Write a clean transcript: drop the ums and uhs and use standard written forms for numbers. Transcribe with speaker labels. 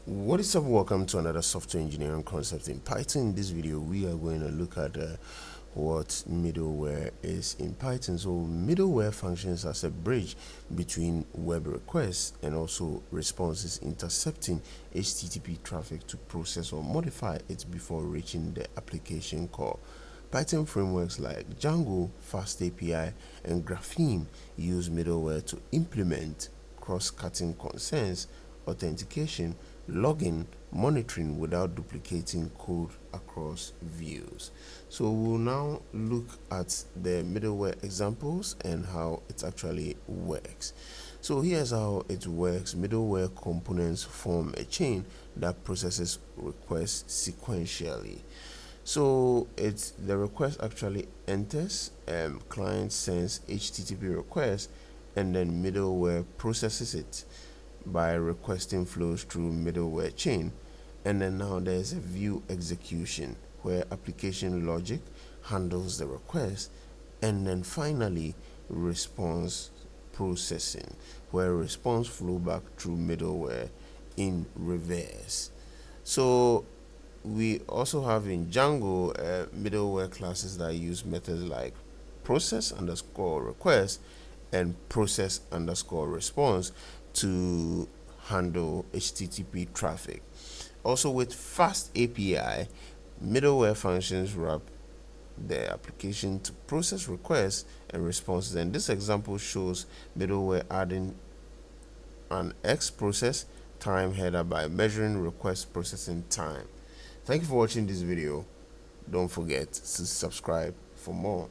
Speaker 1: What is up? Welcome to another software engineering concept in Python. In this video, we are going to look at what middleware is in Python. So middleware functions as a bridge between web requests and also responses, intercepting HTTP traffic to process or modify it before reaching the application call. Python frameworks like Django, Fast API, and Graphene use middleware to implement cross-cutting concerns, authentication, logging, monitoring without duplicating code across views. So we'll now look at the middleware examples and how it actually works. So here's how it works. Middleware components form a chain that processes requests sequentially. So the request actually enters, client sends HTTP request, and then middleware processes it by requesting flows through middleware chain. And then now there's a view execution where application logic handles the request, and then finally response processing where response flow back through middleware in reverse. So we also have in Django middleware classes that use methods like process underscore request and process underscore response to handle HTTP traffic. Also with Fast API, middleware functions wrap the application to process requests and responses. And this example shows middleware adding an X process time header by measuring request processing time. Thank you for watching this video. Don't forget to subscribe for more.